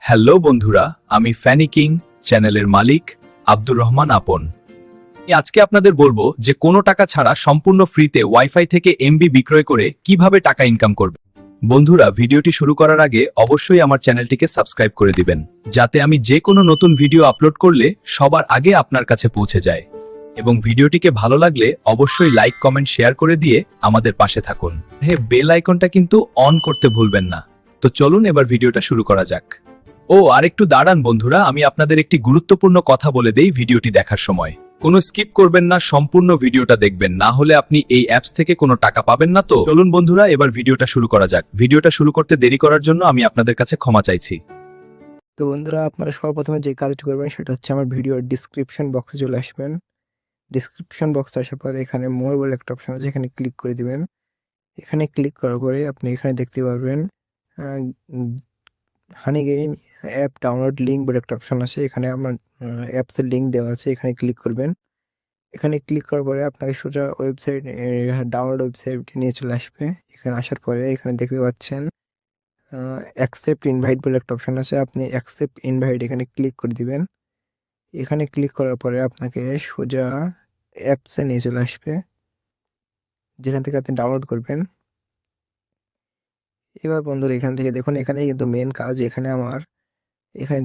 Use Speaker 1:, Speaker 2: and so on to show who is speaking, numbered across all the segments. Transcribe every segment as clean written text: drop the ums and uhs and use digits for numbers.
Speaker 1: Hello বন্ধুরা, আমি ফ্যানি king চ্যানেলের মালিক আব্দুর রহমান আপন। আজকে আপনাদের বলবো যে কোনো টাকা ছাড়া সম্পূর্ণ ফ্রিতে ওয়াইফাই থেকে এমবি বিক্রয় করে কিভাবে টাকা ইনকাম করবে। বন্ধুরা, ভিডিওটি শুরু করার আগে অবশ্যই আমার চ্যানেলটিকে সাবস্ক্রাইব করে দিবেন, যাতে আমি যে কোনো নতুন ভিডিও আপলোড করলে সবার আগে আপনার কাছে পৌঁছে যায়। এবং ভিডিওটিকে ভালো লাগলে অবশ্যই লাইক, কমেন্ট, শেয়ার করে দিয়ে আমাদের পাশে থাকুন। হ্যাঁ, বেল আইকনটা কিন্তু অন করতে ভুলবেন না। তো চলুন এবার ভিডিওটা শুরু করা যাক। আরেকটু দাঁড়ান বন্ধুরা, আমি আপনাদের একটি গুরুত্বপূর্ণ কথা বলে দেই। ভিডিওটি দেখার সময় কোনো স্কিপ করবেন না, সম্পূর্ণ ভিডিওটা দেখবেন, না হলে আপনি এই অ্যাপস থেকে কোনো টাকা পাবেন না। তো চলুন বন্ধুরা, এবার ভিডিওটা শুরু করা যাক। ভিডিওটা শুরু করতে দেরি করার জন্য আমি আপনাদের কাছে ক্ষমা চাইছি।
Speaker 2: তো বন্ধুরা, আপনারা সর্বপ্রথমে যে কাজটি করবেন সেটা হচ্ছে আমার ভিডিওর ডিসক্রিপশন বক্সে চলে আসবেন। ডিসক্রিপশন বক্সে আসার পরে এখানে মোর বলে একটা অপশন আছে, এখানে ক্লিক করে দিবেন। এখানে ক্লিক করার পরে আপনি এখানে দেখতে পারবেন হানি গেইন অ্যাপ ডাউনলোড লিঙ্ক বলে একটা অপশন আছে। এখানে আমার অ্যাপসের লিঙ্ক দেওয়া আছে, এখানে ক্লিক করবেন। এখানে ক্লিক করার পরে আপনাকে সোজা ওয়েবসাইট ডাউনলোড ওয়েবসাইটটি নিয়ে চলে আসবে। এখানে আসার পরে এখানে দেখতে পাচ্ছেন অ্যাকসেপ্ট ইনভাইট বলে একটা অপশন আছে। আপনি অ্যাকসেপ্ট ইনভাইট এখানে ক্লিক করে দিবেন। এখানে ক্লিক করার পরে আপনাকে সোজা অ্যাপসে নিয়ে চলে আসবে, যেখান থেকে আপনি ডাউনলোড করবেন। এবার বন্ধুরা, এখান থেকে দেখুন, এখানে কিন্তু মেন কাজ। এখানে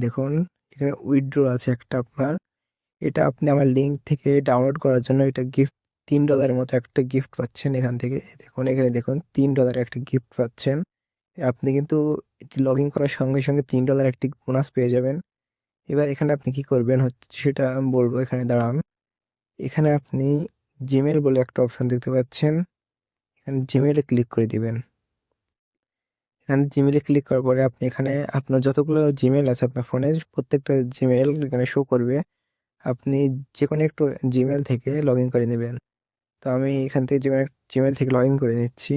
Speaker 2: দেখুন, এখানে উইথড্র আছে একটা আপনার। এটা আপনি আমার লিঙ্ক থেকে ডাউনলোড করার জন্য এটা গিফট $3 মতো একটা গিফট পাচ্ছেন এখান থেকে। দেখুন, এখানে দেখুন $3 একটা গিফট পাচ্ছেন। আপনি কিন্তু লগ ইন করার সঙ্গে সঙ্গে $3 একটি বোনাস পেয়ে যাবেন। এবার এখানে আপনি কি করবেন হচ্ছে সেটা আমি বলবো। এখানে দাঁড়ান, এখানে আপনি জিমেল বলে একটা অপশন দেখতে পাচ্ছেন, এখানে জিমেলে ক্লিক করে দিবেন। এখানে জিমেলে ক্লিক করার পরে আপনি এখানে আপনার যতগুলো জিমেল আছে আপনার ফোনে, প্রত্যেকটা জিমেল এখানে শো করবে। আপনি যে কোনো একটু জিমেল থেকে লগ ইন করে নেবেন। তো আমি এখান থেকে জিমেল থেকে লগ ইন করে নিচ্ছি।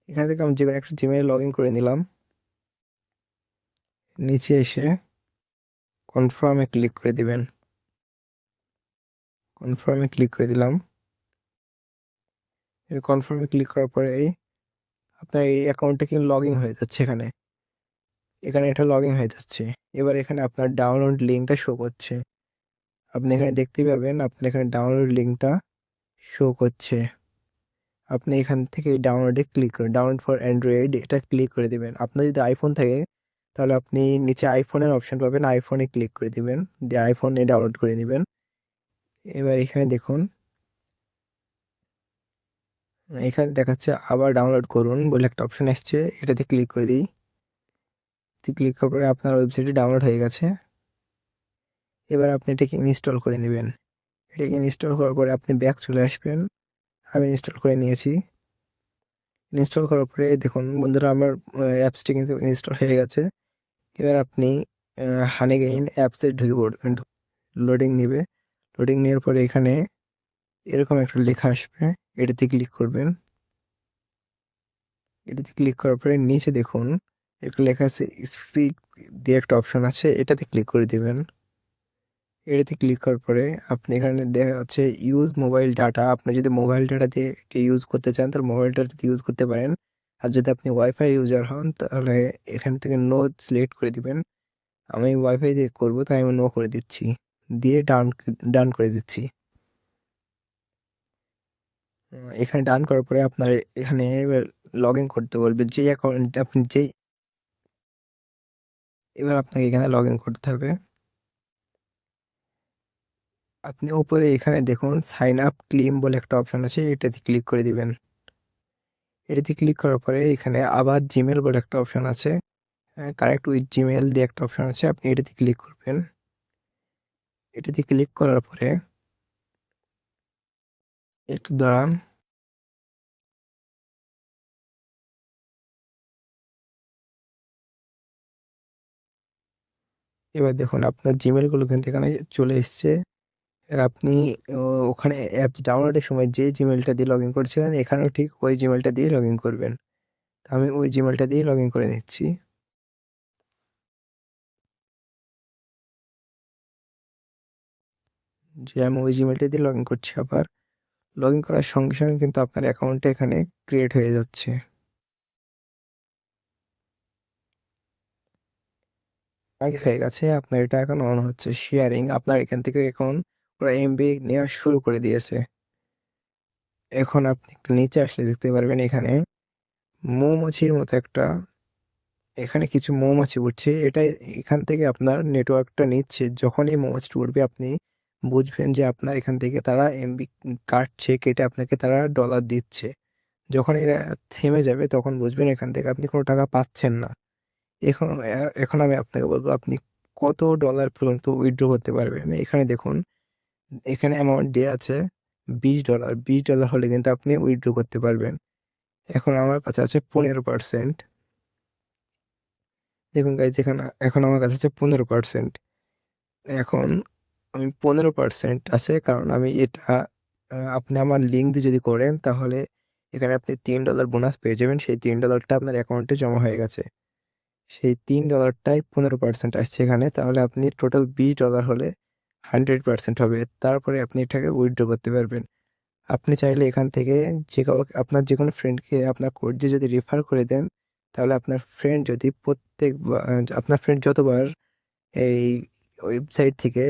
Speaker 2: এখান থেকে আমি যে কোনো একটা জিমেলে লগ ইন করে নিলাম। নিচে এসে কনফার্মে ক্লিক করে দিবেন। কনফার্মে ক্লিক করে দিলাম। কনফার্মে ক্লিক করার পরে আপনার এই অ্যাকাউন্টটা কিন্তু লগ ইন হয়ে যাচ্ছে। এখানে এটা লগ ইন হয়ে যাচ্ছে। এবার এখানে আপনার ডাউনলোড লিঙ্কটা শো করছে। আপনি এখানে দেখতে পাবেন, আপনার এখানে ডাউনলোড লিঙ্কটা শো করছে। আপনি এখান থেকে ডাউনলোডে ক্লিক করে ডাউনলোড ফর অ্যান্ড্রয়েড এটা ক্লিক করে দিবেন। আপনার যদি আইফোন থাকে তাহলে আপনি নিচে আইফোনের অপশন পাবেন, আইফোনে ক্লিক করে দিবেন, দিয়ে আইফোনে ডাউনলোড করে নেবেন। এবার এখানে দেখুন, এখানে দেখাচ্ছে আবার ডাউনলোড করুন বলে একটা অপশন এসছে, এটাতে ক্লিক করে দিই। ক্লিক করার পরে আপনার ওয়েবসাইটে ডাউনলোড হয়ে গেছে। এবার আপনি এটাকে ইনস্টল করে নেবেন। এটাকে ইনস্টল করার পরে আপনি ব্যাক চলে আসবেন। আমি ইনস্টল করে নিয়েছি। ইনস্টল করার পরে দেখুন বন্ধুরা, আমার অ্যাপসটি কিন্তু ইনস্টল হয়ে গেছে। এবার আপনি হানিগেইন অ্যাপসে ঢুকে পড়বেন। লোডিং নেবে। লোডিং নেওয়ার পরে এখানে এরকম একটা লেখা আসবে, এটাতে ক্লিক করবেন। এটাতে ক্লিক করার পরে নিচে দেখুন একটা লেখা আছে স্পিক দিয়ে একটা অপশন আছে, এটাতে ক্লিক করে দেবেন। এটাতে ক্লিক করার পরে আপনি এখানে দেখা যাচ্ছে ইউজ মোবাইল ডাটা। আপনি যদি মোবাইল ডাটা দিয়ে ইউজ করতে চান তাহলে মোবাইল ডাটা দিয়ে ইউজ করতে পারেন। আর যদি আপনি ওয়াইফাই ইউজার হন তাহলে এখান থেকে নো সিলেক্ট করে দিবেন। আমি ওয়াইফাই দিয়ে করবো তাই আমি নো করে দিচ্ছি, দিয়ে ডান করে দিচ্ছি। এখানে ডান করার পরে আপনার এখানে লগ ইন করতে বলবে যে অ্যাকাউন্ট আপনি যেই, এবার আপনাকে এখানে লগ ইন করতে হবে। আপনি উপরে এখানে দেখুন সাইন আপ ক্লেম বলে একটা অপশন আছে, এটাতে ক্লিক করে দিবেন। এটাতে ক্লিক করার পরে এখানে আবার জিমেল বলে একটা অপশন আছে, কানেক্ট উইথ জিমেল দিয়ে একটা অপশন আছে, আপনি এটাতে ক্লিক করবেন। এটাতে ক্লিক করার পরে একটু দাঁড়ান। এবার দেখুন আপনার জিমেলগুলো কিন্তু এখানে চলে এসছে। আর আপনি ওখানে অ্যাপ ডাউনলোডের সময় যে জিমেলটা দিয়ে লগ ইন করেছিলেন এখানেও ঠিক ওই জিমেলটা দিয়ে লগ ইন করবেন। আমি ওই জিমেলটা দিয়ে লগ ইন করে নিচ্ছি। যে আমি ওই জিমেলটা দিয়ে লগ ইন করছি। আবার লগ ইন করার সঙ্গে সঙ্গে কিন্তু আপনার অ্যাকাউন্টটা এখানে ক্রিয়েট হয়ে যাচ্ছে। আগে হয়ে গেছে, আপনার এটা এখন অন হচ্ছে শেয়ারিং। আপনার এখান থেকে এখন ওরা এমবি নেওয়া শুরু করে দিয়েছে। এখন আপনি একটু নিচে আসলে দেখতে পারবেন এখানে মৌমাছির মতো একটা, এখানে কিছু মৌমাছি উঠছে। এটা এখান থেকে আপনার নেটওয়ার্কটা নিচ্ছে। যখনই মৌমাছিটা উঠবে আপনি বুঝবেন যে আপনার এখান থেকে তারা এমবি কাটছে, কেটে আপনাকে তারা ডলার দিচ্ছে। যখন এরা থেমে যাবে তখন বুঝবেন এখান থেকে আপনি কোনো টাকা পাচ্ছেন না। এখন আমি আপনাকে বলব আপনি কত ডলার পর্যন্ত উইথড্র করতে পারবেন। এখানে দেখুন, এখানে অ্যামাউন্ট দেয়া আছে $20। $20 হলে কিন্তু আপনি উইথড্র করতে পারবেন। এখন আমার কাছে আছে 15%। দেখুন গাইজ, এখন আমার কাছে আছে 15%। এখন আমি 15% আছে, কারণ আমি এটা আপনি আমার লিঙ্ক দিয়ে যদি করেন তাহলে এখানে আপনি $3 বোনাস পেয়ে যাবেন। সেই $3টা আপনার অ্যাকাউন্টে জমা হয়ে গেছে। সেই $3টাই 15% আসছে এখানে। তাহলে আপনি টোটাল $20 হলে 100% হবে। তারপরে আপনি এটাকে উইথড্র করতে পারবেন। আপনি চাইলে এখান থেকে যে কাউকে, আপনার যেকোনো ফ্রেন্ডকে আপনার কোড দিয়ে যদি রেফার করে দেন, তাহলে আপনার ফ্রেন্ড যদি আপনার ফ্রেন্ড যতবার এই ওয়েবসাইট থেকে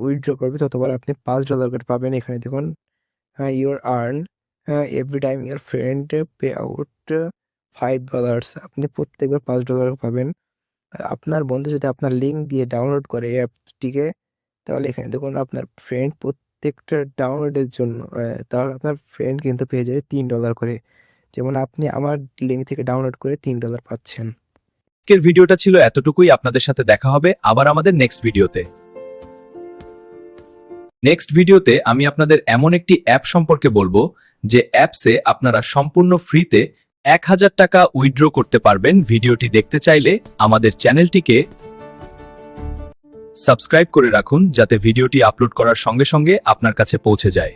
Speaker 2: উইথড্র করবে ততবার আপনি $5 করে পাবেন। এখানে দেখুন, your earn every time your friend pay out $5। আপনি প্রত্যেকবার $5 পাবেন। আর আপনার বন্ধু যদি আপনার লিঙ্ক দিয়ে ডাউনলোড করে এই অ্যাপটিকে, তাহলে এখানে দেখুন আপনার ফ্রেন্ড প্রত্যেকটা ডাউনলোডের জন্য তাহলে আপনার ফ্রেন্ড কিন্তু পেয়ে যাবে $3 করে। যেমন আপনি আমার লিঙ্ক থেকে ডাউনলোড করে $3 পাচ্ছেন।
Speaker 1: আজকের ভিডিওটা ছিল এতটুকুই। আপনাদের সাথে দেখা হবে আবার আমাদের নেক্সট ভিডিওতে। নেক্সট ভিডিওতে আমি আপনাদের এমন একটি অ্যাপ সম্পর্কে বলবো যে অ্যাপসে আপনারা সম্পূর্ণ ফ্রিতে 1000 টাকা উইথড্র করতে পারবেন। ভিডিওটি দেখতে চাইলে আমাদের চ্যানেলটিকে সাবস্ক্রাইব করে রাখুন, যাতে ভিডিওটি আপলোড করার সঙ্গে সঙ্গে আপনার কাছে পৌঁছে যায়।